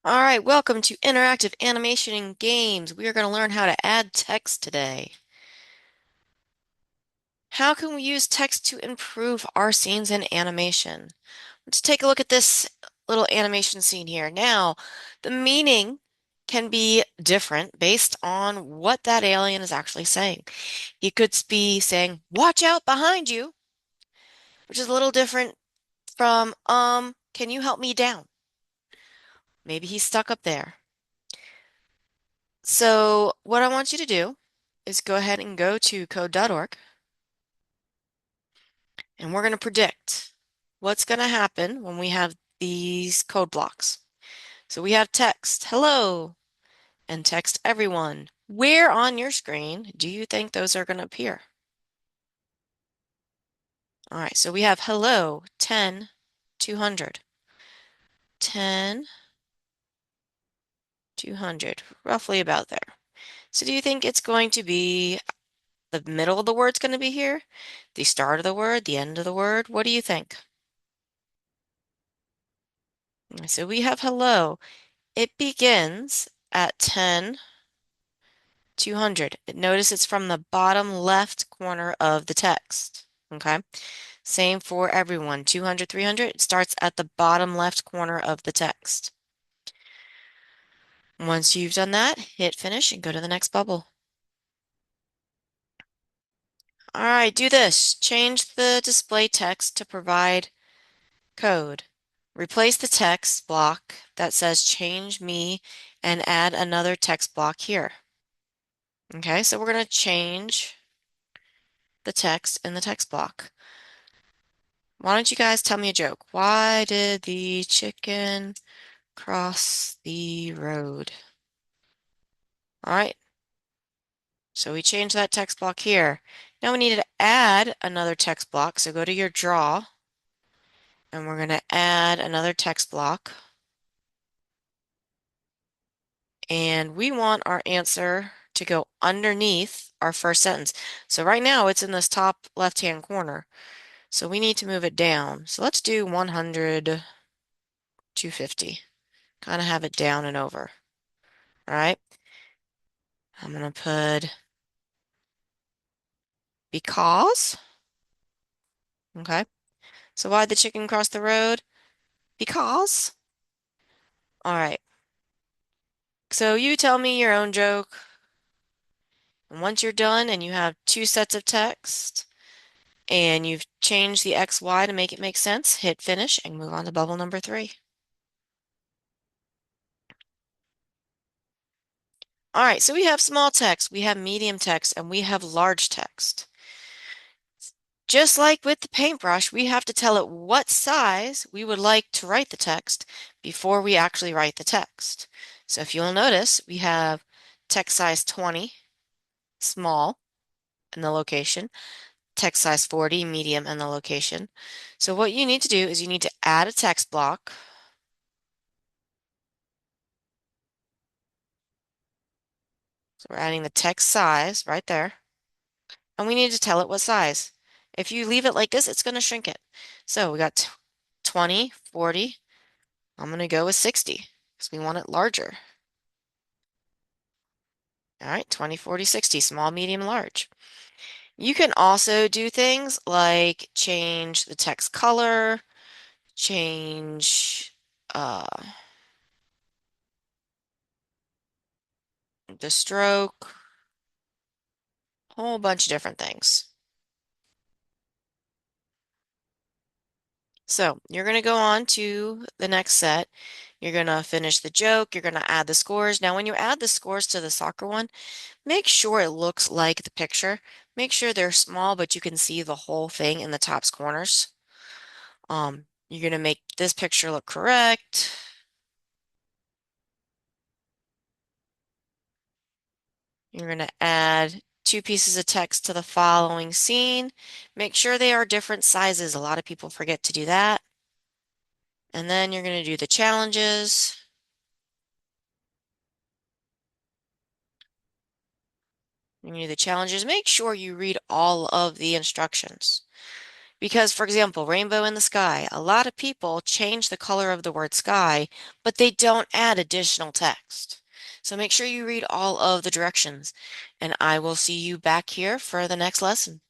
All right, welcome to Interactive Animation and Games. We are going to learn how to add text today. How can we use text to improve our scenes in animation? Let's take a look at this little animation scene here. Now, the meaning can be different based on what that alien is actually saying. He could be saying, "Watch out behind you," which is a little different from, can you help me down? Maybe he's stuck up there. So what I want you to do is go ahead and go to code.org and we're going to predict what's going to happen when we have these code blocks. So we have text, hello, and text everyone. Where on your screen do you think those are going to appear? All right, so we have hello, 10, 200. 10, 200, roughly about there. So do you think it's going to be the middle of the word's going to be here? The start of the word, the end of the word? What do you think? So we have hello. It begins at 10, 200. Notice it's from the bottom left corner of the text. Okay. Same for everyone. 200, 300. It starts at the bottom left corner of the text. Once you've done that, hit finish and go to the next bubble. All right, do this. Change the display text to provide code. Replace the text block that says change me and add another text block here. Okay, so we're going to change the text in the text block. Why don't you guys tell me a joke? Why did the chicken cross the road? All right, so we changed that text block here. Now we need to add another text block, so go to your draw, and we're going to add another text block. And we want our answer to go underneath our first sentence. So right now it's in this top left-hand corner. So we need to move it down. So let's do 100, 250. Kind of have it down and over. All right. I'm going to put because. Okay. So why'd the chicken cross the road? Because. All right. So you tell me your own joke. And once you're done and you have two sets of text and you've changed the X, Y to make it make sense, hit finish and move on to bubble number 3. All right, so we have small text, we have medium text, and we have large text. Just like with the paintbrush, we have to tell it what size we would like to write the text before we actually write the text. So if you'll notice, we have text size 20, small, in the location, text size 40, medium, in the location. So what you need to do is you need to add a text block. So we're adding the text size right there. And we need to tell it what size. If you leave it like this, it's going to shrink it. So we got 20, 40. I'm going to go with 60 because we want it larger. All right, 20, 40, 60, small, medium, large. You can also do things like change the text color, change the stroke, a whole bunch of different things. So you're going to go on to the next set. You're going to finish the joke. You're going to add the scores. Now, when you add the scores to the soccer one, make sure it looks like the picture. Make sure they're small, but you can see the whole thing in the top corners. You're going to make this picture look correct. You're going to add two pieces of text to the following scene. Make sure they are different sizes. A lot of people forget to do that. And then you're going to do the challenges. You're going to do the challenges. Make sure you read all of the instructions. Because, for example, rainbow in the sky, a lot of people change the color of the word sky, but they don't add additional text. So make sure you read all of the directions, and I will see you back here for the next lesson.